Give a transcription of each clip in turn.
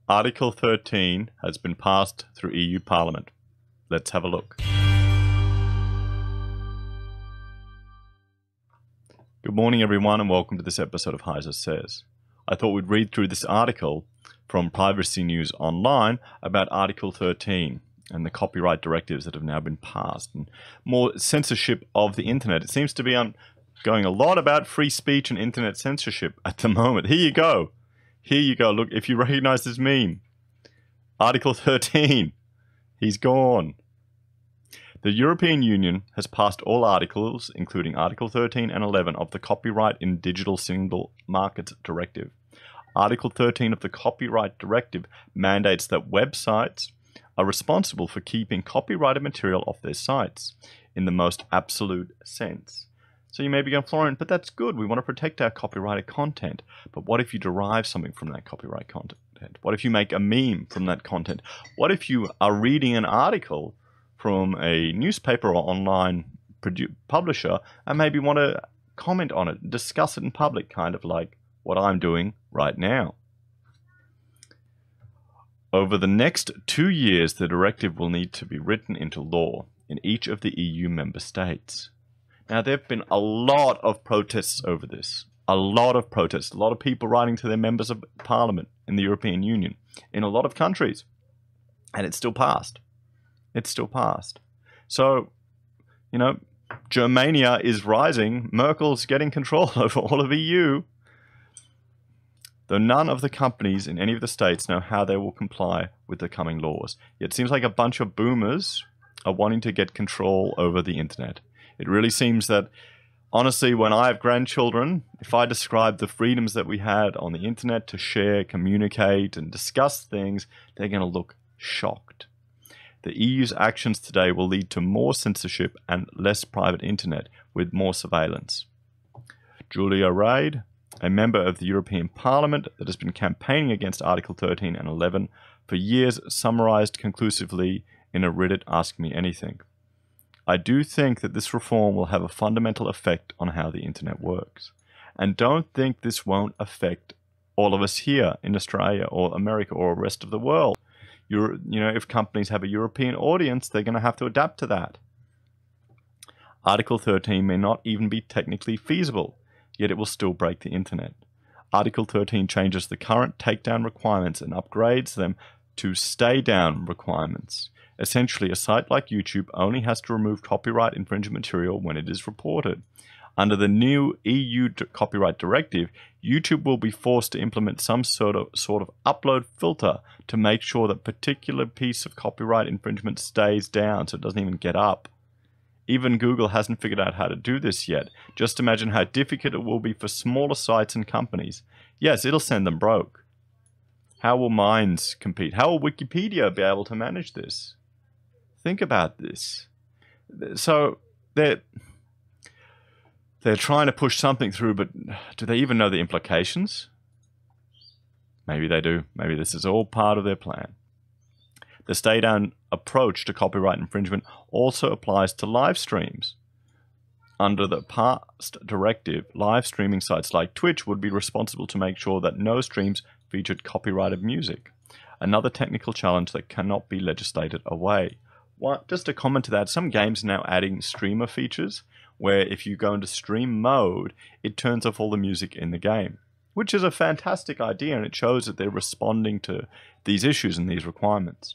Article 13 has been passed through EU Parliament. Let's have a look. Good morning, everyone, and welcome to this episode of Heise Says. I thought we'd read through this article from Privacy News Online about Article 13 and the copyright directives that have now been passed and more censorship of the internet. It seems to be going a lot about free speech and internet censorship at the moment. Here you go. Here you go. Look, if you recognize this meme, Article 13, he's gone. The European Union has passed all articles, including Article 13 and 11 of the Copyright in Digital Single Markets Directive. Article 13 of the Copyright Directive mandates that websites are responsible for keeping copyrighted material off their sites in the most absolute sense. So you may be going, Florian, but that's good. We want to protect our copyrighted content. But what if you derive something from that copyright content? What if you make a meme from that content? What if you are reading an article from a newspaper or online publisher and maybe want to comment on it, discuss it in public, kind of like what I'm doing right now? Over the next 2 years, the directive will need to be written into law in each of the EU member states. Now, there have been a lot of protests over this. A lot of protests. A lot of people writing to their members of parliament in the European Union in a lot of countries. And it's still passed. It's still passed. So, you know, Germania is rising. Merkel's getting control over all of EU. Though none of the companies in any of the states know how they will comply with the coming laws. Yet it seems like a bunch of boomers are wanting to get control over the internet. It really seems that, honestly, when I have grandchildren, if I describe the freedoms that we had on the internet to share, communicate, and discuss things, they're going to look shocked. The EU's actions today will lead to more censorship and less private internet with more surveillance. Julia Reid, a member of the European Parliament that has been campaigning against Article 13 and 11 for years, summarized conclusively in a Reddit Ask Me Anything. I do think that this reform will have a fundamental effect on how the internet works. And don't think this won't affect all of us here in Australia or America or the rest of the world. You know, if companies have a European audience, they're going to have to adapt to that. Article 13 may not even be technically feasible, yet it will still break the internet. Article 13 changes the current takedown requirements and upgrades them to stay down requirements. Essentially, a site like YouTube only has to remove copyright infringement material when it is reported. Under the new EU copyright directive, YouTube will be forced to implement some sort of upload filter to make sure that particular piece of copyright infringement stays down so it doesn't even get up. Even Google hasn't figured out how to do this yet. Just imagine how difficult it will be for smaller sites and companies. Yes, it'll send them broke. How will Minds compete? How will Wikipedia be able to manage this? Think about this. So they're trying to push something through, but do they even know the implications? Maybe they do. Maybe this is all part of their plan. The stay-down approach to copyright infringement also applies to live streams. Under the past directive, live streaming sites like Twitch would be responsible to make sure that no streams featured copyrighted music. Another technical challenge that cannot be legislated away. Just a comment to that, some games are now adding streamer features where if you go into stream mode, it turns off all the music in the game, which is a fantastic idea, and it shows that they're responding to these issues and these requirements.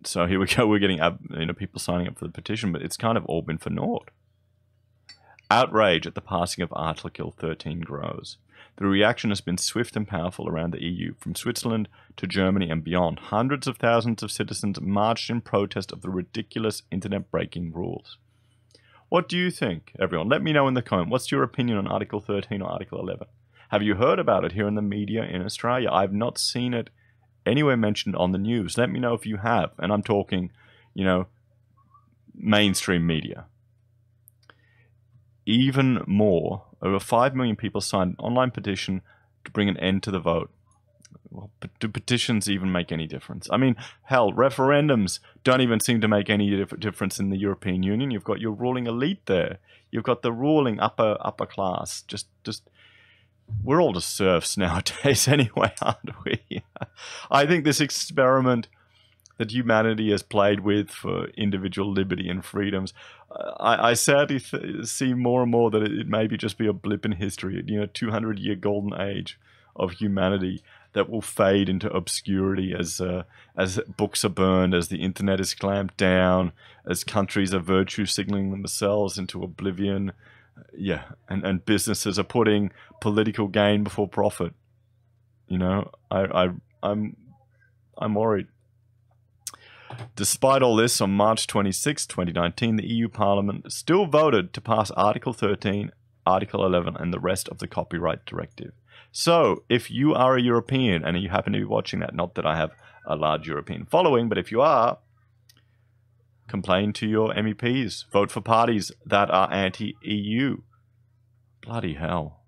So here we go, we're getting people signing up for the petition, but it's kind of all been for naught. Outrage at the passing of Article 13 grows. The reaction has been swift and powerful around the EU, from Switzerland to Germany and beyond. Hundreds of thousands of citizens marched in protest of the ridiculous internet-breaking rules. What do you think, everyone? Let me know in the comment. What's your opinion on Article 13 or Article 11? Have you heard about it here in the media in Australia? I've not seen it anywhere mentioned on the news. Let me know if you have. And I'm talking, you know, mainstream media. Even more, over 5 million people signed an online petition to bring an end to the vote. Well, do petitions even make any difference? I mean, hell, referendums don't even seem to make any difference in the European Union. You've got your ruling elite there. You've got the ruling upper class. We're all just serfs nowadays anyway, aren't we? I think this experiment that humanity has played with for individual liberty and freedoms, I sadly see more and more that it may be just be a blip in history, 200-year golden age of humanity that will fade into obscurity as books are burned, as the internet is clamped down, as countries are virtue signaling themselves into oblivion, and businesses are putting political gain before profit. I'm worried. Despite all this, on March 26, 2019, the EU Parliament still voted to pass Article 13, Article 11, and the rest of the Copyright Directive. So, if you are a European and you happen to be watching that, not that I have a large European following, but if you are, complain to your MEPs. Vote for parties that are anti-EU. Bloody hell.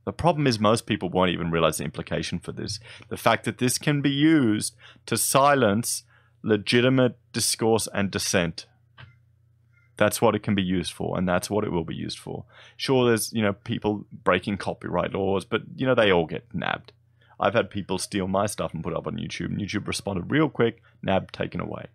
The problem is most people won't even realize the implication for this. The fact that this can be used to silence legitimate discourse and dissent. That's what it can be used for, and that's what it will be used for. Sure, there's, people breaking copyright laws, but, they all get nabbed. I've had people steal my stuff and put it up on YouTube, and YouTube responded real quick, nabbed, taken away.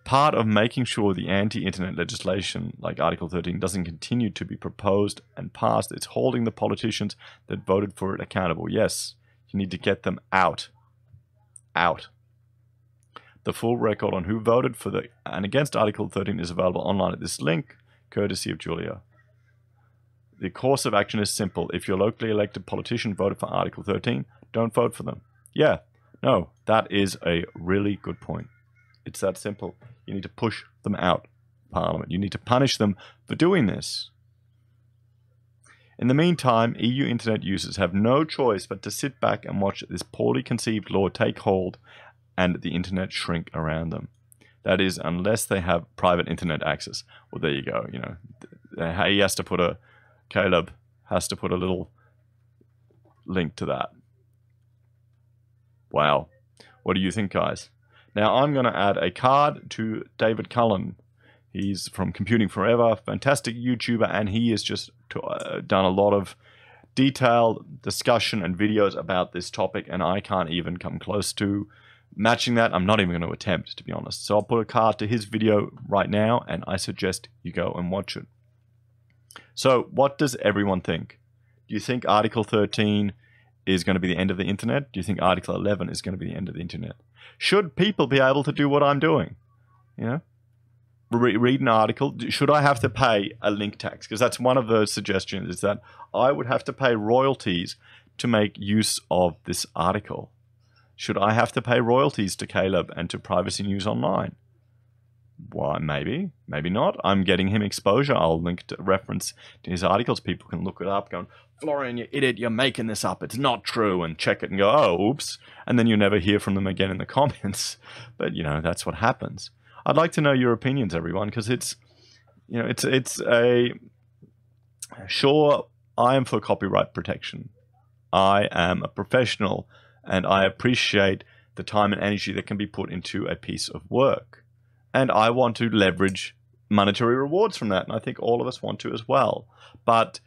Part of making sure the anti-internet legislation, like Article 13, doesn't continue to be proposed and passed, it's holding the politicians that voted for it accountable. Yes, you need to get them out. Out. The full record on who voted for and against Article 13 is available online at this link, courtesy of Julia. The course of action is simple. If your locally elected politician voted for Article 13, don't vote for them. Yeah, no, that is a really good point. It's that simple. You need to push them out, Parliament. You need to punish them for doing this. In the meantime, EU internet users have no choice but to sit back and watch this poorly conceived law take hold and the internet shrink around them. That is, unless they have private internet access. Well, there you go. Caleb has to put a little link to that. Wow. What do you think, guys? Now, I'm going to add a card to David Cullen. He's from Computing Forever, fantastic YouTuber, and he has just done a lot of detailed discussion and videos about this topic, and I can't even come close to matching that. I'm not even going to attempt, to be honest. So I'll put a card to his video right now, and I suggest you go and watch it. So what does everyone think? Do you think Article 13 is going to be the end of the internet? Do you think Article 11 is going to be the end of the internet? Should people be able to do what I'm doing? Read an article. Should I have to pay a link tax? Because that's one of the suggestions, is that I would have to pay royalties to make use of this article. Should I have to pay royalties to Caleb and to Privacy News Online? Why, maybe, maybe not. I'm getting him exposure. I'll link to reference to his articles. People can look it up, going, Florian, you idiot, you're making this up. It's not true, and check it and go, oh, oops. And then you never hear from them again in the comments. But, that's what happens. I'd like to know your opinions, everyone, because sure, I am for copyright protection. I am a professional, and I appreciate the time and energy that can be put into a piece of work. And I want to leverage monetary rewards from that, and I think all of us want to as well. But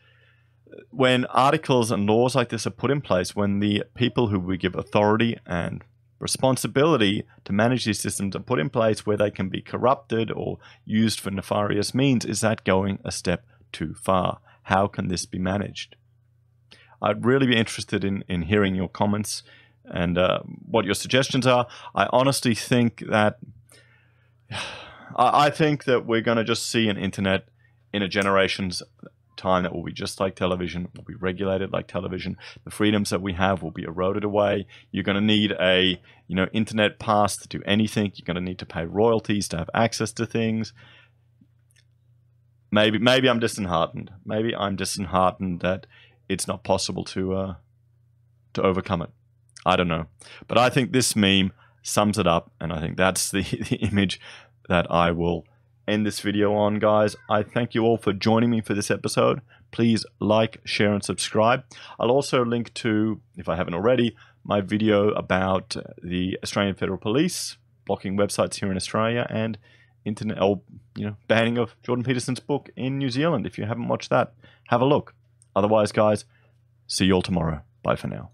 when articles and laws like this are put in place, when the people who we give authority and responsibility to manage these systems are put in place where they can be corrupted or used for nefarious means, is that going a step too far? How can this be managed? I'd really be interested in hearing your comments and what your suggestions are. I honestly think that we're going to just see an internet in a generation's time that will be just like television, will be regulated like television. The freedoms that we have will be eroded away. You're going to need a internet pass to do anything. You're going to need to pay royalties to have access to things. Maybe I'm disheartened. Maybe I'm disheartened that it's not possible to overcome it. I don't know. But I think this meme sums it up, and I think that's the image that I will end this video on, guys. I thank you all for joining me for this episode. Please like, share, and subscribe. I'll also link to, if I haven't already, my video about the Australian Federal Police blocking websites here in Australia and internet, banning of Jordan Peterson's book in New Zealand. If you haven't watched that, have a look. Otherwise, guys, see you all tomorrow. Bye for now.